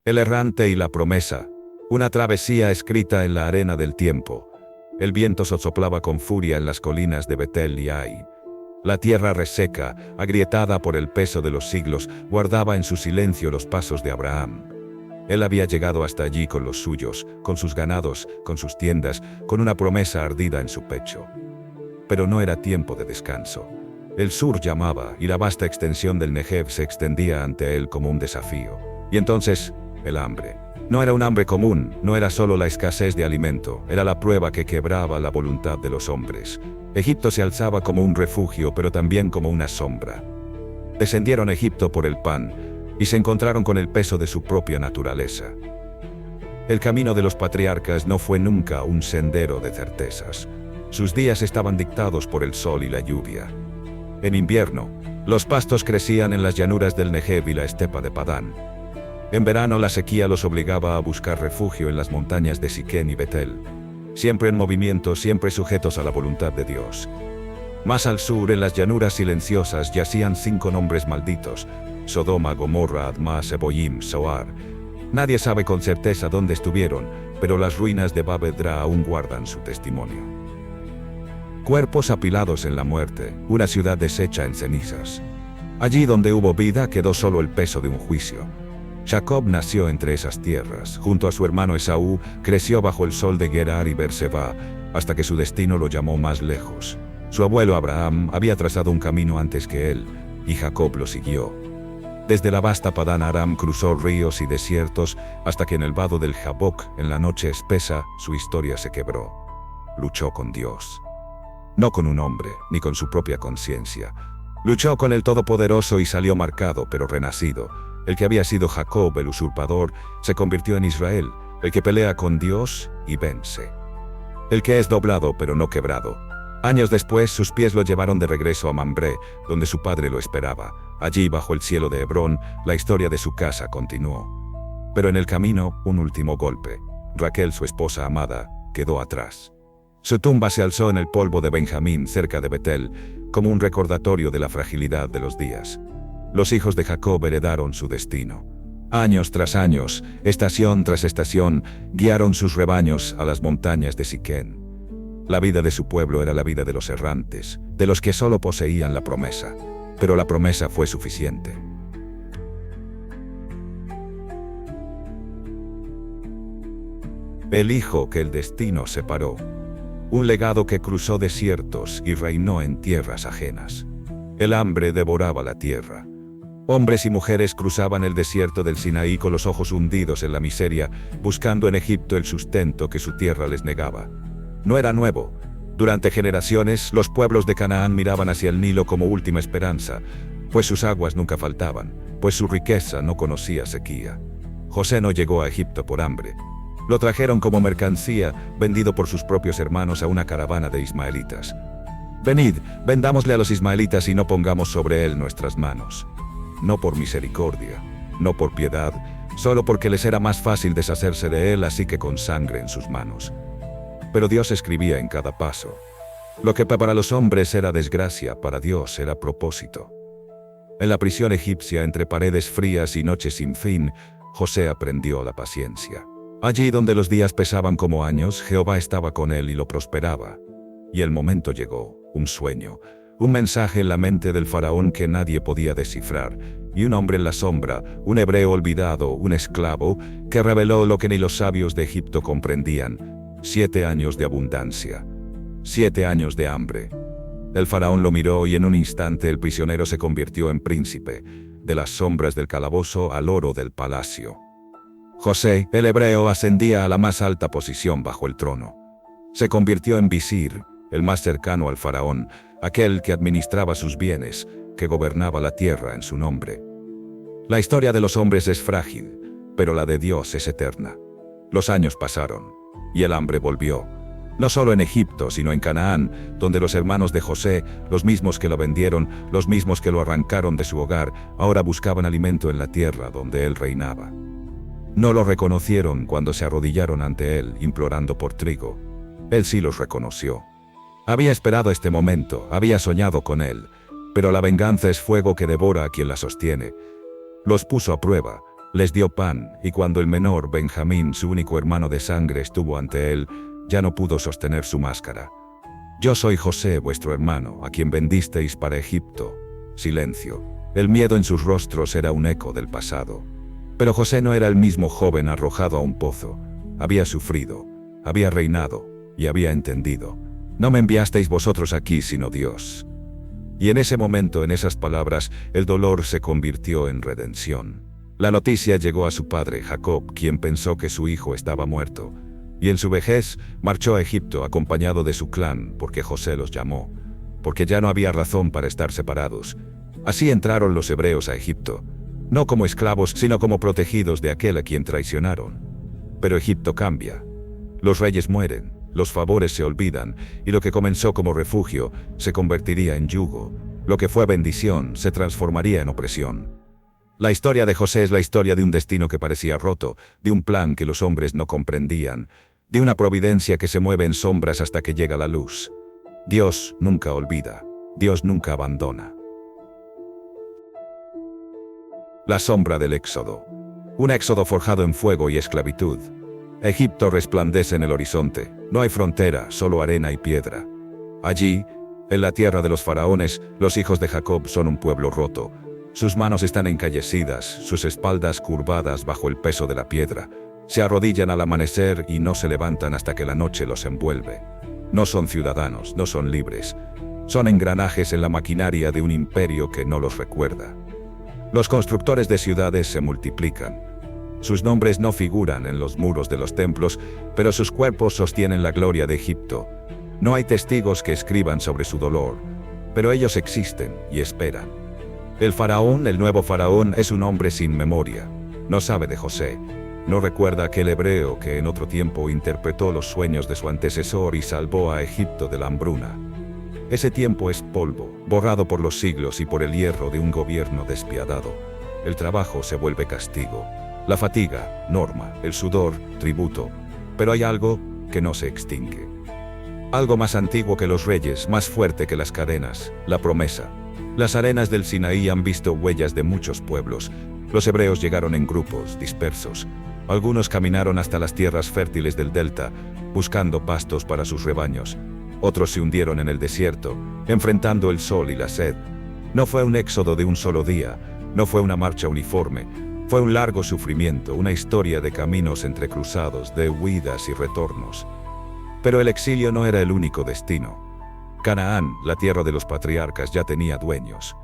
El errante y la promesa. Una travesía escrita en la arena del tiempo. El viento soplaba con furia en las colinas de Betel y Ai. La tierra reseca, agrietada por el peso de los siglos, guardaba en su silencio los pasos de Abraham. Él había llegado hasta allí con los suyos, con sus ganados, con sus tiendas, con una promesa ardida en su pecho. Pero no era tiempo de descanso. El sur llamaba y la vasta extensión del Negev se extendía ante él como un desafío. Y entonces, el hambre. No era un hambre común, no era solo la escasez de alimento, era la prueba que quebraba la voluntad de los hombres. Egipto se alzaba como un refugio, pero también como una sombra. Descendieron a Egipto por el pan, y se encontraron con el peso de su propia naturaleza. El camino de los patriarcas no fue nunca un sendero de certezas. Sus días estaban dictados por el sol y la lluvia. En invierno, los pastos crecían en las llanuras del Negev y la estepa de Padán. En verano la sequía los obligaba a buscar refugio en las montañas de Siquén y Betel. Siempre en movimiento, siempre sujetos a la voluntad de Dios. Más al sur, en las llanuras silenciosas, yacían 5 nombres malditos: Sodoma, Gomorra, Adma, Seboyim, Zoar. Nadie sabe con certeza dónde estuvieron, pero las ruinas de Bab-edra aún guardan su testimonio. Cuerpos apilados en la muerte, una ciudad deshecha en cenizas. Allí donde hubo vida quedó solo el peso de un juicio. Jacob nació entre esas tierras, junto a su hermano Esaú, creció bajo el sol de Gerar y Berseba, hasta que su destino lo llamó más lejos. Su abuelo Abraham había trazado un camino antes que él, y Jacob lo siguió. Desde la vasta Padán Aram cruzó ríos y desiertos, hasta que en el vado del Jaboc, en la noche espesa, su historia se quebró. Luchó con Dios. No con un hombre, ni con su propia conciencia. Luchó con el Todopoderoso y salió marcado, pero renacido. El que había sido Jacob, el usurpador, se convirtió en Israel, el que pelea con Dios y vence. El que es doblado pero no quebrado. Años después, sus pies lo llevaron de regreso a Mambré, donde su padre lo esperaba. Allí, bajo el cielo de Hebrón, la historia de su casa continuó. Pero en el camino, un último golpe. Raquel, su esposa amada, quedó atrás. Su tumba se alzó en el polvo de Benjamín, cerca de Betel, como un recordatorio de la fragilidad de los días. Los hijos de Jacob heredaron su destino. Años tras años, estación tras estación, guiaron sus rebaños a las montañas de Siquén. La vida de su pueblo era la vida de los errantes, de los que solo poseían la promesa. Pero la promesa fue suficiente. El hijo que el destino separó. Un legado que cruzó desiertos y reinó en tierras ajenas. El hambre devoraba la tierra. Hombres y mujeres cruzaban el desierto del Sinaí con los ojos hundidos en la miseria, buscando en Egipto el sustento que su tierra les negaba. No era nuevo. Durante generaciones, los pueblos de Canaán miraban hacia el Nilo como última esperanza, pues sus aguas nunca faltaban, pues su riqueza no conocía sequía. José no llegó a Egipto por hambre. Lo trajeron como mercancía, vendido por sus propios hermanos a una caravana de ismaelitas. Venid, vendámosle a los ismaelitas y no pongamos sobre él nuestras manos. No por misericordia, no por piedad, solo porque les era más fácil deshacerse de él, así que con sangre en sus manos. Pero Dios escribía en cada paso. Lo que para los hombres era desgracia, para Dios era propósito. En la prisión egipcia, entre paredes frías y noches sin fin, José aprendió la paciencia. Allí donde los días pesaban como años, Jehová estaba con él y lo prosperaba. Y el momento llegó, un sueño, un mensaje en la mente del faraón que nadie podía descifrar, y un hombre en la sombra, un hebreo olvidado, un esclavo, que reveló lo que ni los sabios de Egipto comprendían: 7 años de abundancia, 7 años de hambre. El faraón lo miró y en un instante el prisionero se convirtió en príncipe, de las sombras del calabozo al oro del palacio. José, el hebreo, ascendía a la más alta posición bajo el trono. Se convirtió en visir, el más cercano al faraón, aquel que administraba sus bienes, que gobernaba la tierra en su nombre. La historia de los hombres es frágil, pero la de Dios es eterna. Los años pasaron, y el hambre volvió. No solo en Egipto, sino en Canaán, donde los hermanos de José, los mismos que lo vendieron, los mismos que lo arrancaron de su hogar, ahora buscaban alimento en la tierra donde él reinaba. No lo reconocieron cuando se arrodillaron ante él, implorando por trigo. Él sí los reconoció. Había esperado este momento, había soñado con él, pero la venganza es fuego que devora a quien la sostiene. Los puso a prueba, Les dio pan, y cuando el menor, Benjamín, su único hermano de sangre, estuvo ante él, ya no pudo sostener su máscara. Yo soy José, vuestro hermano, a quien vendisteis para Egipto. Silencio. El miedo en sus rostros era un eco del pasado. Pero José no era el mismo joven arrojado a un pozo. Había sufrido, había reinado, y había entendido. No me enviasteis vosotros aquí, sino Dios. Y en ese momento, en esas palabras, el dolor se convirtió en redención. La noticia llegó a su padre, Jacob, quien pensó que su hijo estaba muerto. Y en su vejez marchó a Egipto acompañado de su clan, porque José los llamó, porque ya no había razón para estar separados. Así entraron los hebreos a Egipto, no como esclavos, sino como protegidos de aquel a quien traicionaron. Pero Egipto cambia. Los reyes mueren, los favores se olvidan, y lo que comenzó como refugio se convertiría en yugo. Lo que fue bendición se transformaría en opresión. La historia de José es la historia de un destino que parecía roto, de un plan que los hombres no comprendían, de una providencia que se mueve en sombras hasta que llega la luz. Dios nunca olvida, Dios nunca abandona. La sombra del éxodo. Un éxodo forjado en fuego y esclavitud. Egipto resplandece en el horizonte, no hay frontera, solo arena y piedra. Allí, en la tierra de los faraones, los hijos de Jacob son un pueblo roto. Sus manos están encallecidas, sus espaldas curvadas bajo el peso de la piedra. Se arrodillan al amanecer y no se levantan hasta que la noche los envuelve. No son ciudadanos, no son libres. Son engranajes en la maquinaria de un imperio que no los recuerda. Los constructores de ciudades se multiplican. Sus nombres no figuran en los muros de los templos, pero sus cuerpos sostienen la gloria de Egipto. No hay testigos que escriban sobre su dolor, pero ellos existen y esperan. El faraón, el nuevo faraón, es un hombre sin memoria. No sabe de José. No recuerda aquel hebreo que en otro tiempo interpretó los sueños de su antecesor y salvó a Egipto de la hambruna. Ese tiempo es polvo, borrado por los siglos y por el hierro de un gobierno despiadado. El trabajo se vuelve castigo. La fatiga, norma, el sudor, tributo. Pero hay algo que no se extingue. Algo más antiguo que los reyes, más fuerte que las cadenas, la promesa. Las arenas del Sinaí han visto huellas de muchos pueblos. Los hebreos llegaron en grupos, dispersos. Algunos caminaron hasta las tierras fértiles del delta, buscando pastos para sus rebaños. Otros se hundieron en el desierto, enfrentando el sol y la sed. No fue un éxodo de un solo día, no fue una marcha uniforme. Fue un largo sufrimiento, una historia de caminos entrecruzados, de huidas y retornos. Pero el exilio no era el único destino. Canaán, la tierra de los patriarcas, ya tenía dueños.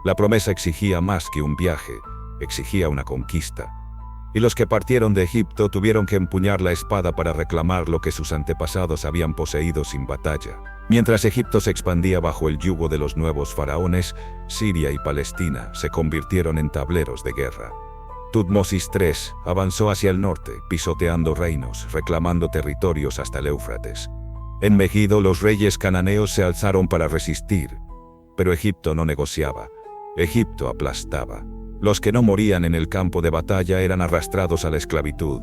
La promesa exigía más que un viaje, exigía una conquista. Y los que partieron de Egipto tuvieron que empuñar la espada para reclamar lo que sus antepasados habían poseído sin batalla. Mientras Egipto se expandía bajo el yugo de los nuevos faraones, Siria y Palestina se convirtieron en tableros de guerra. Tutmosis III avanzó hacia el norte, pisoteando reinos, reclamando territorios hasta el Éufrates. En Megido los reyes cananeos se alzaron para resistir, pero Egipto no negociaba. Egipto aplastaba. Los que no morían en el campo de batalla eran arrastrados a la esclavitud.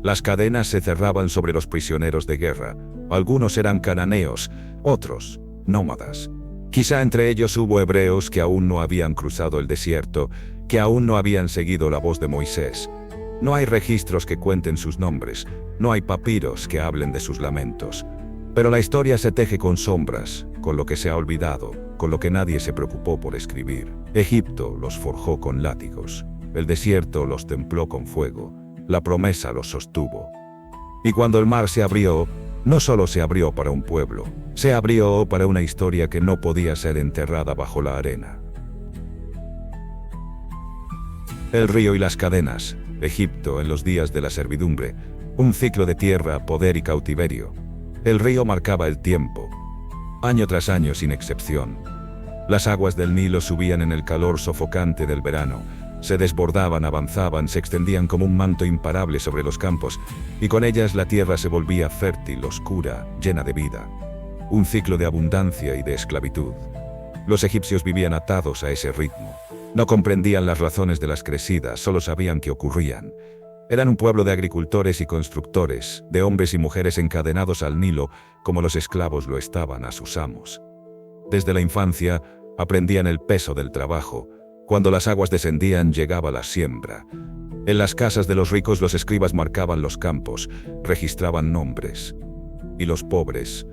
Las cadenas se cerraban sobre los prisioneros de guerra. Algunos eran cananeos, otros nómadas. Quizá entre ellos hubo hebreos que aún no habían cruzado el desierto, que aún no habían seguido la voz de Moisés. No hay registros que cuenten sus nombres, no hay papiros que hablen de sus lamentos. Pero la historia se teje con sombras, con lo que se ha olvidado, con lo que nadie se preocupó por escribir. Egipto los forjó con látigos, el desierto los templó con fuego, la promesa los sostuvo. Y cuando el mar se abrió, no solo se abrió para un pueblo, se abrió para una historia que no podía ser enterrada bajo la arena. El río y las cadenas, Egipto en los días de la servidumbre, un ciclo de tierra, poder y cautiverio. El río marcaba el tiempo, año tras año sin excepción. Las aguas del Nilo subían en el calor sofocante del verano, se desbordaban, avanzaban, se extendían como un manto imparable sobre los campos, y con ellas la tierra se volvía fértil, oscura, llena de vida. Un ciclo de abundancia y de esclavitud. Los egipcios vivían atados a ese ritmo. No comprendían las razones de las crecidas, solo sabían que ocurrían. Eran un pueblo de agricultores y constructores, de hombres y mujeres encadenados al Nilo, como los esclavos lo estaban a sus amos. Desde la infancia, aprendían el peso del trabajo. Cuando las aguas descendían, llegaba la siembra. En las casas de los ricos los escribas marcaban los campos, registraban nombres. Y los pobres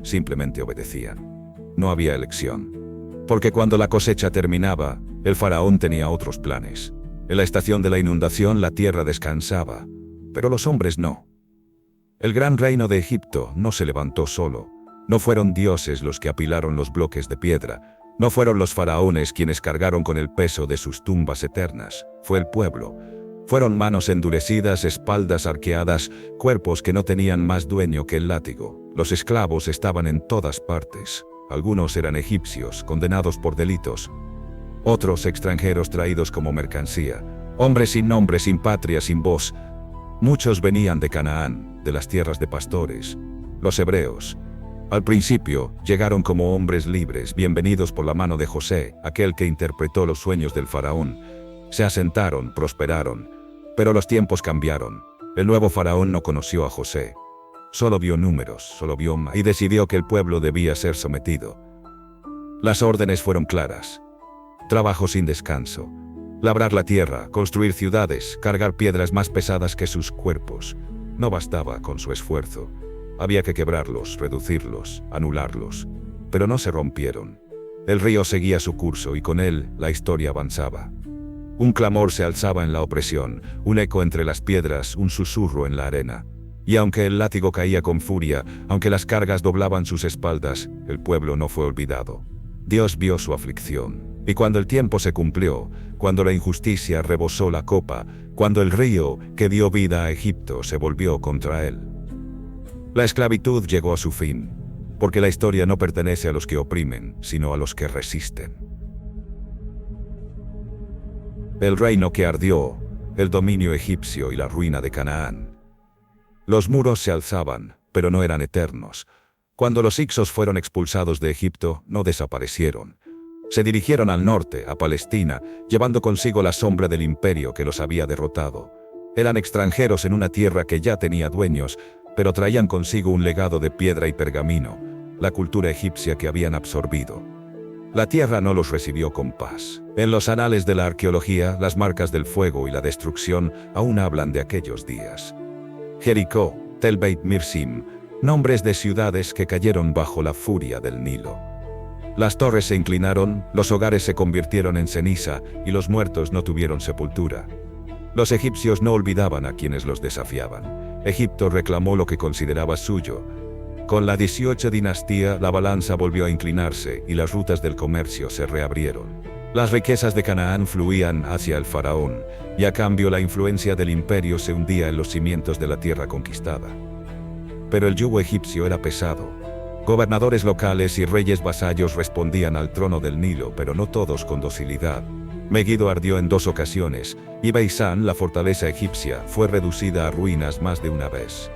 simplemente obedecían. No había elección. Porque cuando la cosecha terminaba, el faraón tenía otros planes. En la estación de la inundación la tierra descansaba, pero los hombres no. El gran reino de Egipto no se levantó solo. No fueron dioses los que apilaron los bloques de piedra. No fueron los faraones quienes cargaron con el peso de sus tumbas eternas. Fue el pueblo. Fueron manos endurecidas, espaldas arqueadas, cuerpos que no tenían más dueño que el látigo. Los esclavos estaban en todas partes. Algunos eran egipcios, condenados por delitos. Otros extranjeros traídos como mercancía. Hombres sin nombre, sin patria, sin voz. Muchos venían de Canaán, de las tierras de pastores. Los hebreos. Al principio, llegaron como hombres libres, bienvenidos por la mano de José, aquel que interpretó los sueños del faraón. Se asentaron, prosperaron. Pero los tiempos cambiaron. El nuevo faraón no conoció a José. Solo vio números, solo vio y decidió que el pueblo debía ser sometido. Las órdenes fueron claras. Trabajo sin descanso. Labrar la tierra, construir ciudades, cargar piedras más pesadas que sus cuerpos. No bastaba con su esfuerzo. Había que quebrarlos, reducirlos, anularlos. Pero no se rompieron. El río seguía su curso y con él la historia avanzaba. Un clamor se alzaba en la opresión, un eco entre las piedras, un susurro en la arena. Y aunque el látigo caía con furia, aunque las cargas doblaban sus espaldas, el pueblo no fue olvidado. Dios vio su aflicción. Y cuando el tiempo se cumplió, cuando la injusticia rebosó la copa, cuando el río que dio vida a Egipto se volvió contra él. La esclavitud llegó a su fin, porque la historia no pertenece a los que oprimen, sino a los que resisten. El reino que ardió, el dominio egipcio y la ruina de Canaán. Los muros se alzaban, pero no eran eternos. Cuando los hicsos fueron expulsados de Egipto, no desaparecieron. Se dirigieron al norte, a Palestina, llevando consigo la sombra del imperio que los había derrotado. Eran extranjeros en una tierra que ya tenía dueños, pero traían consigo un legado de piedra y pergamino, la cultura egipcia que habían absorbido. La tierra no los recibió con paz. En los anales de la arqueología, las marcas del fuego y la destrucción aún hablan de aquellos días. Jericó, Tel Beit Mirsim, nombres de ciudades que cayeron bajo la furia del Nilo. Las torres se inclinaron, los hogares se convirtieron en ceniza y los muertos no tuvieron sepultura. Los egipcios no olvidaban a quienes los desafiaban. Egipto reclamó lo que consideraba suyo. Con la 18 dinastía, la balanza volvió a inclinarse y las rutas del comercio se reabrieron. Las riquezas de Canaán fluían hacia el faraón, y a cambio la influencia del imperio se hundía en los cimientos de la tierra conquistada. Pero el yugo egipcio era pesado. Gobernadores locales y reyes vasallos respondían al trono del Nilo, pero no todos con docilidad. Megiddo ardió en 2 ocasiones, y Beisán, la fortaleza egipcia, fue reducida a ruinas más de una vez.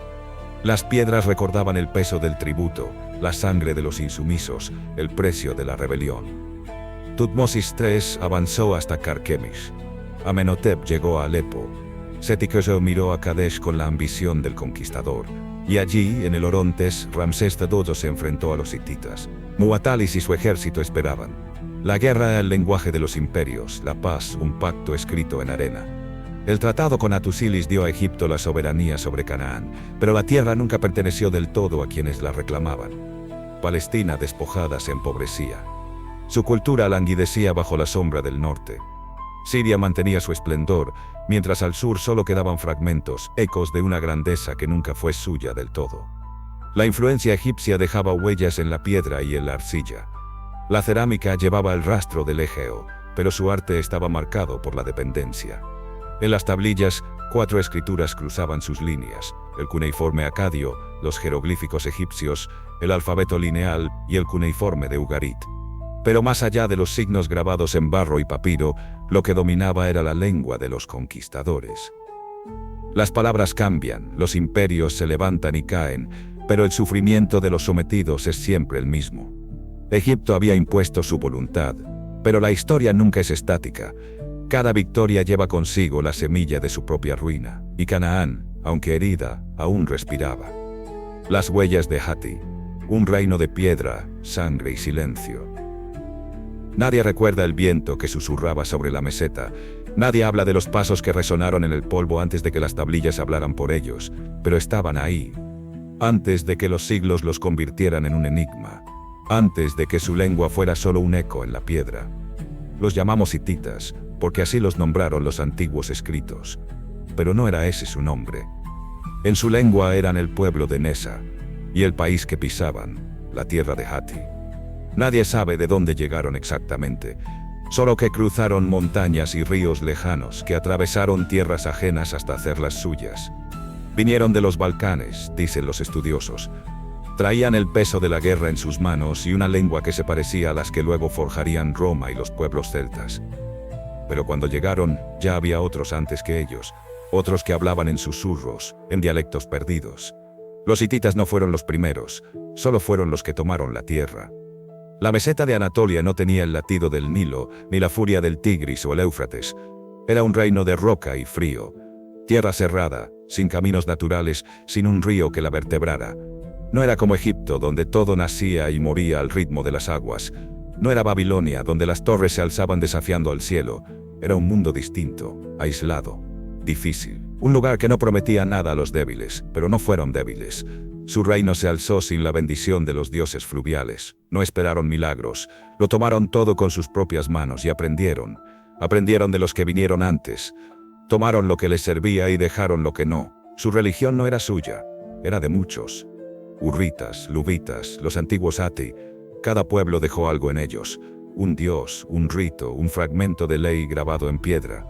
Las piedras recordaban el peso del tributo, la sangre de los insumisos, el precio de la rebelión. Tutmosis III avanzó hasta Carquemis. Amenhotep llegó a Alepo. Seti-Koseu miró a Kadesh con la ambición del conquistador. Y allí, en el Orontes, Ramsés II se enfrentó a los hititas. Muatalis y su ejército esperaban. La guerra era el lenguaje de los imperios, la paz un pacto escrito en arena. El tratado con Atusilis dio a Egipto la soberanía sobre Canaán, pero la tierra nunca perteneció del todo a quienes la reclamaban. Palestina despojada se empobrecía. Su cultura languidecía bajo la sombra del norte. Siria mantenía su esplendor, mientras al sur solo quedaban fragmentos, ecos de una grandeza que nunca fue suya del todo. La influencia egipcia dejaba huellas en la piedra y en la arcilla. La cerámica llevaba el rastro del Egeo, pero su arte estaba marcado por la dependencia. En las tablillas, 4 escrituras cruzaban sus líneas: el cuneiforme acadio, los jeroglíficos egipcios, el alfabeto lineal y el cuneiforme de Ugarit. Pero más allá de los signos grabados en barro y papiro, lo que dominaba era la lengua de los conquistadores. Las palabras cambian, los imperios se levantan y caen, pero el sufrimiento de los sometidos es siempre el mismo. Egipto había impuesto su voluntad, pero la historia nunca es estática. Cada victoria lleva consigo la semilla de su propia ruina, y Canaán, aunque herida, aún respiraba. Las huellas de Hati, un reino de piedra, sangre y silencio. Nadie recuerda el viento que susurraba sobre la meseta, Nadie habla de los pasos que resonaron en el polvo antes de que las tablillas hablaran por ellos, pero estaban ahí. Antes de que los siglos los convirtieran en un enigma. Antes de que su lengua fuera solo un eco en la piedra. Los llamamos hititas, porque así los nombraron los antiguos escritos. Pero no era ese su nombre. En su lengua eran el pueblo de Nesa, y el país que pisaban, la tierra de Hatti. Nadie sabe de dónde llegaron exactamente, solo que cruzaron montañas y ríos lejanos que atravesaron tierras ajenas hasta hacerlas suyas. Vinieron de los Balcanes, dicen los estudiosos. Traían el peso de la guerra en sus manos y una lengua que se parecía a las que luego forjarían Roma y los pueblos celtas. Pero cuando llegaron, ya había otros antes que ellos, otros que hablaban en susurros, en dialectos perdidos. Los hititas no fueron los primeros, solo fueron los que tomaron la tierra. La meseta de Anatolia no tenía el latido del Nilo, ni la furia del Tigris o el Éufrates. Era un reino de roca y frío. Tierra cerrada, sin caminos naturales, sin un río que la vertebrara. No era como Egipto, donde todo nacía y moría al ritmo de las aguas. No era Babilonia, donde las torres se alzaban desafiando al cielo. Era un mundo distinto, aislado, difícil. Un lugar que no prometía nada a los débiles, pero no fueron débiles. Su reino se alzó sin la bendición de los dioses fluviales. No esperaron milagros. Lo tomaron todo con sus propias manos y aprendieron. Aprendieron de los que vinieron antes. Tomaron lo que les servía y dejaron lo que no. Su religión no era suya, era de muchos. Hurritas, luvitas, los antiguos Hatti. Cada pueblo dejó algo en ellos. Un dios, un rito, un fragmento de ley grabado en piedra.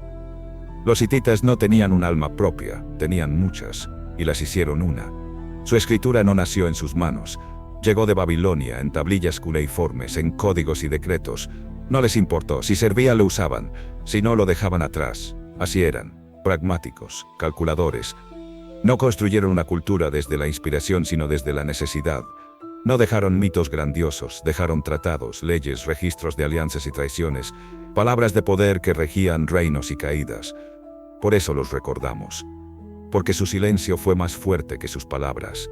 Los hititas no tenían un alma propia, tenían muchas, y las hicieron una. Su escritura no nació en sus manos. Llegó de Babilonia, en tablillas cuneiformes, en códigos y decretos. No les importó, si servía lo usaban, si no lo dejaban atrás. Así eran, pragmáticos, calculadores. No construyeron una cultura desde la inspiración sino desde la necesidad. No dejaron mitos grandiosos, dejaron tratados, leyes, registros de alianzas y traiciones, palabras de poder que regían reinos y caídas. Por eso los recordamos. Porque su silencio fue más fuerte que sus palabras.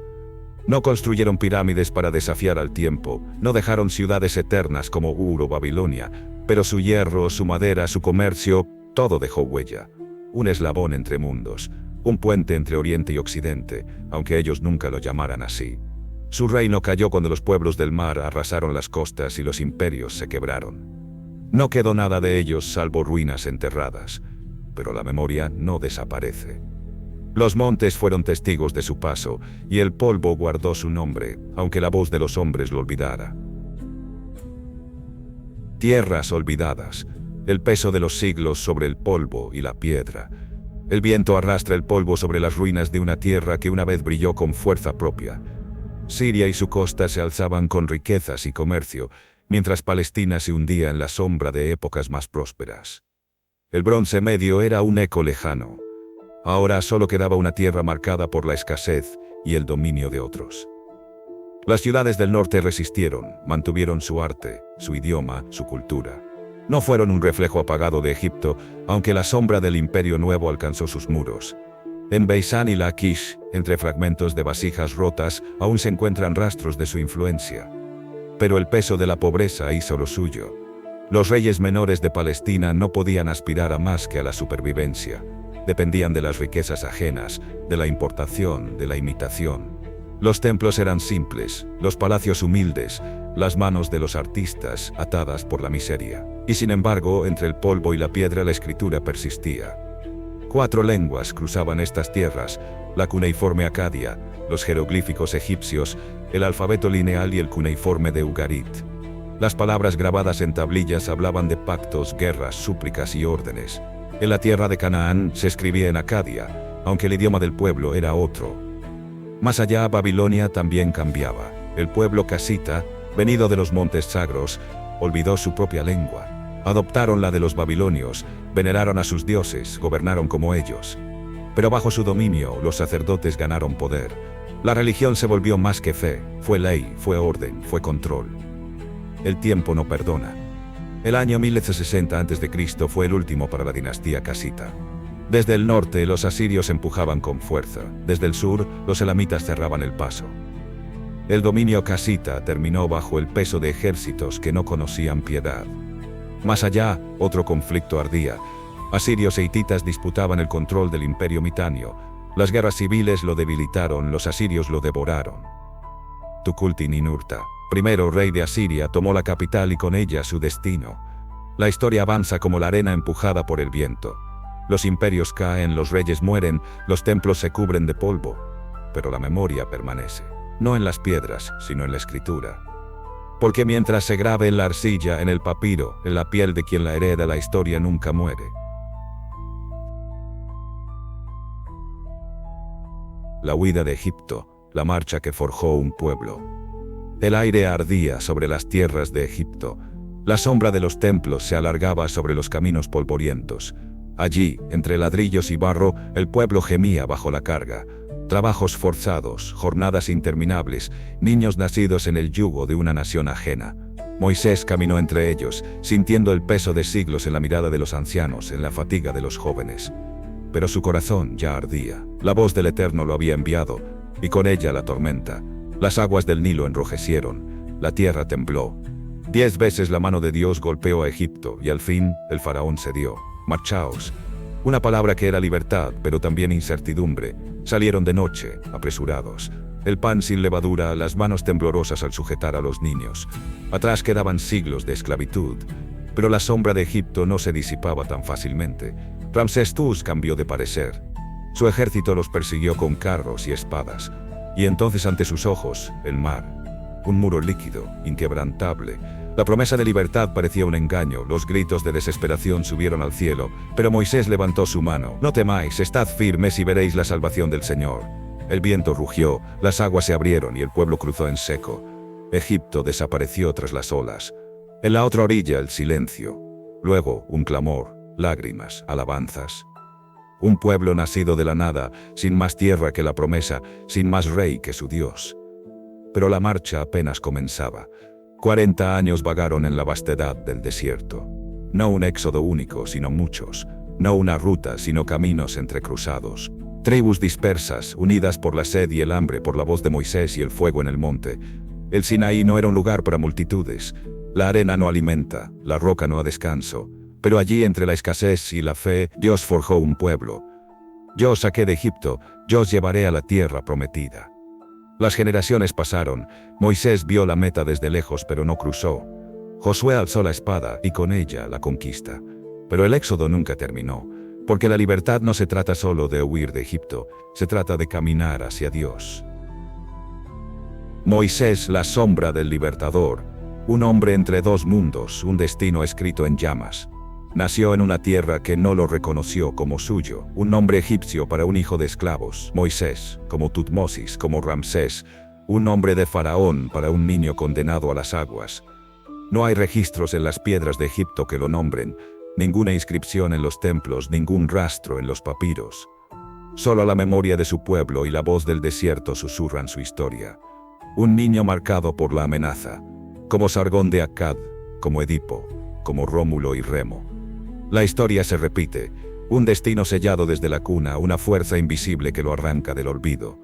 No construyeron pirámides para desafiar al tiempo, no dejaron ciudades eternas como Ur o Babilonia, pero su hierro, su madera, su comercio, todo dejó huella. Un eslabón entre mundos, un puente entre Oriente y Occidente, aunque ellos nunca lo llamaran así. Su reino cayó cuando los pueblos del mar arrasaron las costas y los imperios se quebraron. No quedó nada de ellos salvo ruinas enterradas, pero la memoria no desaparece. Los montes fueron testigos de su paso, y el polvo guardó su nombre, aunque la voz de los hombres lo olvidara. Tierras olvidadas, el peso de los siglos sobre el polvo y la piedra. El viento arrastra el polvo sobre las ruinas de una tierra que una vez brilló con fuerza propia. Siria y su costa se alzaban con riquezas y comercio, mientras Palestina se hundía en la sombra de épocas más prósperas. El Bronce Medio era un eco lejano. Ahora solo quedaba una tierra marcada por la escasez y el dominio de otros. Las ciudades del norte resistieron, mantuvieron su arte, su idioma, su cultura. No fueron un reflejo apagado de Egipto, aunque la sombra del Imperio Nuevo alcanzó sus muros. En Beisán y Laquish, entre fragmentos de vasijas rotas, aún se encuentran rastros de su influencia. Pero el peso de la pobreza hizo lo suyo. Los reyes menores de Palestina no podían aspirar a más que a la supervivencia. Dependían de las riquezas ajenas, de la importación, de la imitación. Los templos eran simples, los palacios humildes, las manos de los artistas atadas por la miseria. Y sin embargo, entre el polvo y la piedra la escritura persistía. 4 lenguas cruzaban estas tierras: la cuneiforme acadia, los jeroglíficos egipcios, el alfabeto lineal y el cuneiforme de Ugarit. Las palabras grabadas en tablillas hablaban de pactos, guerras, súplicas y órdenes. En la tierra de Canaán se escribía en acadia, aunque el idioma del pueblo era otro. Más allá, Babilonia también cambiaba. El pueblo casita, venido de los montes sagros, olvidó su propia lengua. Adoptaron la de los babilonios, veneraron a sus dioses, gobernaron como ellos. Pero bajo su dominio, los sacerdotes ganaron poder. La religión se volvió más que fe, fue ley, fue orden, fue control. El tiempo no perdona. El año 1060 a.C. fue el último para la dinastía casita. Desde el norte, los asirios empujaban con fuerza. Desde el sur, los elamitas cerraban el paso. El dominio casita terminó bajo el peso de ejércitos que no conocían piedad. Más allá, otro conflicto ardía. Asirios e hititas disputaban el control del imperio mitanio. Las guerras civiles lo debilitaron, los asirios lo devoraron. Tukulti-Ninurta, primero rey de Asiria, tomó la capital y con ella su destino. La historia avanza como la arena empujada por el viento. Los imperios caen, los reyes mueren, los templos se cubren de polvo. Pero la memoria permanece, no en las piedras, sino en la escritura. Porque mientras se grabe en la arcilla, en el papiro, en la piel de quien la hereda, la historia nunca muere. La huida de Egipto, la marcha que forjó un pueblo. El aire ardía sobre las tierras de Egipto. La sombra de los templos se alargaba sobre los caminos polvorientos. Allí, entre ladrillos y barro, el pueblo gemía bajo la carga. Trabajos forzados, jornadas interminables, niños nacidos en el yugo de una nación ajena. Moisés caminó entre ellos, sintiendo el peso de siglos en la mirada de los ancianos, en la fatiga de los jóvenes. Pero su corazón ya ardía. La voz del Eterno lo había enviado, y con ella la tormenta. Las aguas del Nilo enrojecieron, la tierra tembló. 10 veces la mano de Dios golpeó a Egipto, y al fin, el faraón cedió. Marchaos. Una palabra que era libertad, pero también incertidumbre. Salieron de noche, apresurados. El pan sin levadura, las manos temblorosas al sujetar a los niños. Atrás quedaban siglos de esclavitud. Pero la sombra de Egipto no se disipaba tan fácilmente. Ramsés II cambió de parecer. Su ejército los persiguió con carros y espadas. Y entonces ante sus ojos, el mar. Un muro líquido, inquebrantable. La promesa de libertad parecía un engaño, los gritos de desesperación subieron al cielo, pero Moisés levantó su mano. No temáis, estad firmes y veréis la salvación del Señor. El viento rugió, las aguas se abrieron y el pueblo cruzó en seco. Egipto desapareció tras las olas. En la otra orilla el silencio. Luego un clamor, lágrimas, alabanzas. Un pueblo nacido de la nada, sin más tierra que la promesa, sin más rey que su Dios. Pero la marcha apenas comenzaba. 40 años vagaron en la vastedad del desierto. No un éxodo único, sino muchos. No una ruta, sino caminos entrecruzados. Tribus dispersas, unidas por la sed y el hambre, por la voz de Moisés y el fuego en el monte. El Sinaí no era un lugar para multitudes. La arena no alimenta, la roca no da descanso. Pero allí, entre la escasez y la fe, Dios forjó un pueblo. Yo os saqué de Egipto, yo os llevaré a la tierra prometida. Las generaciones pasaron, Moisés vio la meta desde lejos pero no cruzó. Josué alzó la espada y con ella la conquista. Pero el éxodo nunca terminó, porque la libertad no se trata solo de huir de Egipto, se trata de caminar hacia Dios. Moisés, la sombra del libertador, un hombre entre dos mundos, un destino escrito en llamas. Nació en una tierra que no lo reconoció como suyo, un nombre egipcio para un hijo de esclavos, Moisés, como Tutmosis, como Ramsés, un nombre de faraón para un niño condenado a las aguas. No hay registros en las piedras de Egipto que lo nombren, ninguna inscripción en los templos, ningún rastro en los papiros. Solo la memoria de su pueblo y la voz del desierto susurran su historia. Un niño marcado por la amenaza, como Sargón de Akkad, como Edipo, como Rómulo y Remo. La historia se repite, un destino sellado desde la cuna, una fuerza invisible que lo arranca del olvido.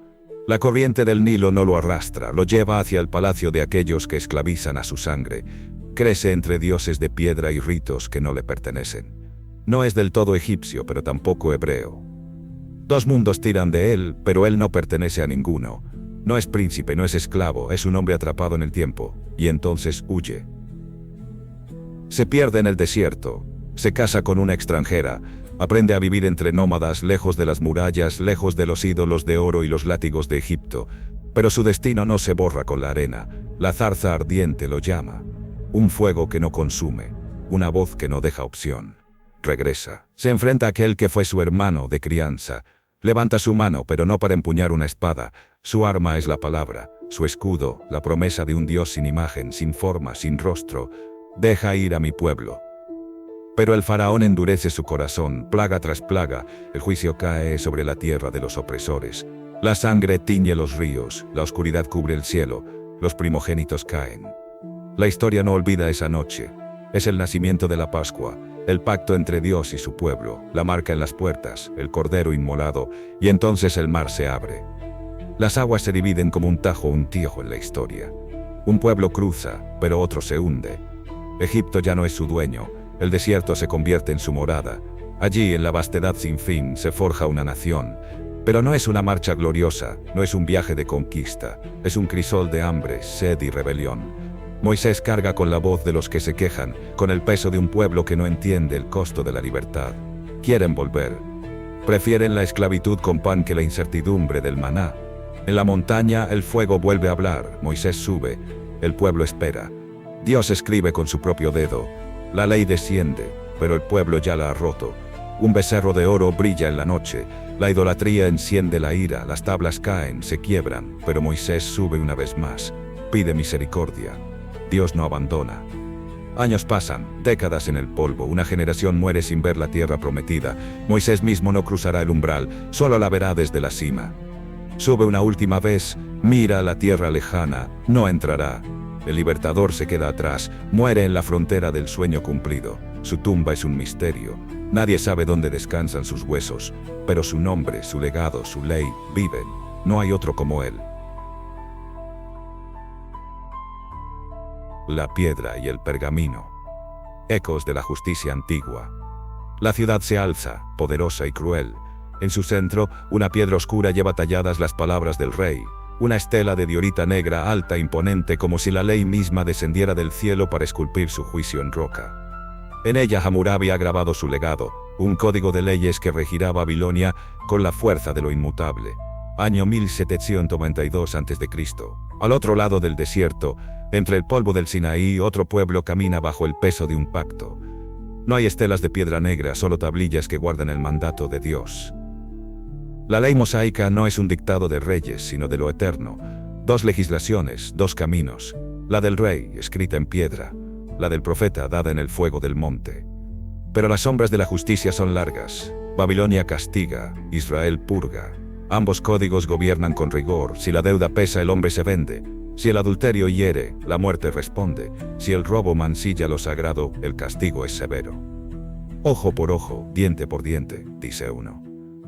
La corriente del Nilo no lo arrastra, lo lleva hacia el palacio de aquellos que esclavizan a su sangre. Crece entre dioses de piedra y ritos que no le pertenecen. No es del todo egipcio, pero tampoco hebreo. Dos mundos tiran de él, pero él no pertenece a ninguno. No es príncipe, no es esclavo, es un hombre atrapado en el tiempo, y entonces huye. Se pierde en el desierto. Se casa con una extranjera, aprende a vivir entre nómadas, lejos de las murallas, lejos de los ídolos de oro y los látigos de Egipto. Pero su destino no se borra con la arena, la zarza ardiente lo llama. Un fuego que no consume, una voz que no deja opción. Regresa, se enfrenta a aquel que fue su hermano de crianza. Levanta su mano, pero no para empuñar una espada. Su arma es la palabra, su escudo, la promesa de un Dios sin imagen, sin forma, sin rostro. Deja ir a mi pueblo. Pero el faraón endurece su corazón, plaga tras plaga, el juicio cae sobre la tierra de los opresores. La sangre tiñe los ríos, la oscuridad cubre el cielo, los primogénitos caen. La historia no olvida esa noche. Es el nacimiento de la Pascua, el pacto entre Dios y su pueblo, la marca en las puertas, el cordero inmolado, y entonces el mar se abre. Las aguas se dividen como un tajo, un tiejo en la historia. Un pueblo cruza, pero otro se hunde. Egipto ya no es su dueño. El desierto se convierte en su morada, Allí, en la vastedad sin fin, se forja una nación. Pero no es una marcha gloriosa, no es un viaje de conquista, es un crisol de hambre, sed y rebelión. Moisés carga con la voz de los que se quejan, con el peso de un pueblo que no entiende el costo de la libertad. Quieren volver. Prefieren la esclavitud con pan que la incertidumbre del maná. En la montaña el fuego vuelve a hablar, Moisés sube, el pueblo espera. Dios escribe con su propio dedo. La ley desciende, pero el pueblo ya la ha roto. Un becerro de oro brilla en la noche, la idolatría enciende la ira, las tablas caen, se quiebran, pero Moisés sube una vez más, pide misericordia. Dios no abandona. Años pasan, décadas en el polvo, una generación muere sin ver la tierra prometida. Moisés mismo no cruzará el umbral, solo la verá desde la cima. Sube una última vez, mira la tierra lejana, no entrará. El libertador se queda atrás, muere en la frontera del sueño cumplido. Su tumba es un misterio. Nadie sabe dónde descansan sus huesos, pero su nombre, su legado, su ley, viven. No hay otro como él. La piedra y el pergamino. Ecos de la justicia antigua. La ciudad se alza, poderosa y cruel. En su centro, una piedra oscura lleva talladas las palabras del rey. Una estela de diorita negra alta, imponente, como si la ley misma descendiera del cielo para esculpir su juicio en roca. En ella Hammurabi ha grabado su legado, un código de leyes que regirá Babilonia con la fuerza de lo inmutable. Año 1792 a.C. Al otro lado del desierto, entre el polvo del Sinaí, otro pueblo camina bajo el peso de un pacto. No hay estelas de piedra negra, solo tablillas que guardan el mandato de Dios. La ley mosaica no es un dictado de reyes, sino de lo eterno. Dos legislaciones, dos caminos. La del rey, escrita en piedra. La del profeta, dada en el fuego del monte. Pero las sombras de la justicia son largas. Babilonia castiga, Israel purga. Ambos códigos gobiernan con rigor. Si la deuda pesa, el hombre se vende. Si el adulterio hiere, la muerte responde. Si el robo mancilla lo sagrado, el castigo es severo. Ojo por ojo, diente por diente, dice uno.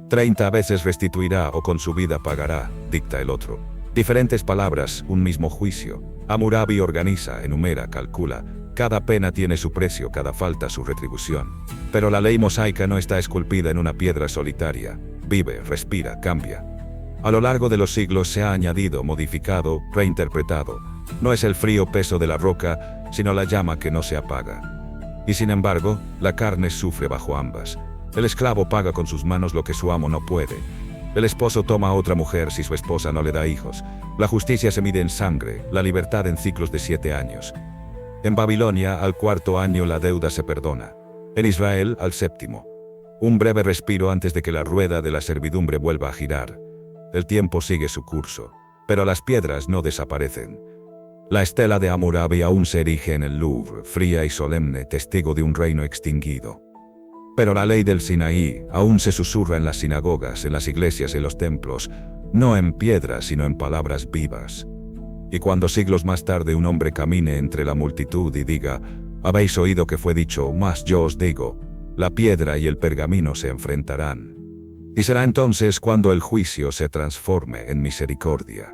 30 veces restituirá o con su vida pagará, dicta el otro. Diferentes palabras, un mismo juicio. Hammurabi organiza, enumera, calcula. Cada pena tiene su precio, cada falta su retribución. Pero la ley mosaica no está esculpida en una piedra solitaria. Vive, respira, cambia. A lo largo de los siglos se ha añadido, modificado, reinterpretado. No es el frío peso de la roca, sino la llama que no se apaga. Y sin embargo, la carne sufre bajo ambas. El esclavo paga con sus manos lo que su amo no puede. El esposo toma a otra mujer si su esposa no le da hijos. La justicia se mide en sangre, la libertad en ciclos de 7 años. En Babilonia, al 4.º año la deuda se perdona. En Israel, al 7.º. Un breve respiro antes de que la rueda de la servidumbre vuelva a girar. El tiempo sigue su curso, pero las piedras no desaparecen. La estela de Hammurabi aún se erige en el Louvre, fría y solemne, testigo de un reino extinguido. Pero la ley del Sinaí aún se susurra en las sinagogas, en las iglesias y en los templos, no en piedras, sino en palabras vivas. Y cuando siglos más tarde un hombre camine entre la multitud y diga, habéis oído que fue dicho, mas yo os digo, la piedra y el pergamino se enfrentarán. Y será entonces cuando el juicio se transforme en misericordia.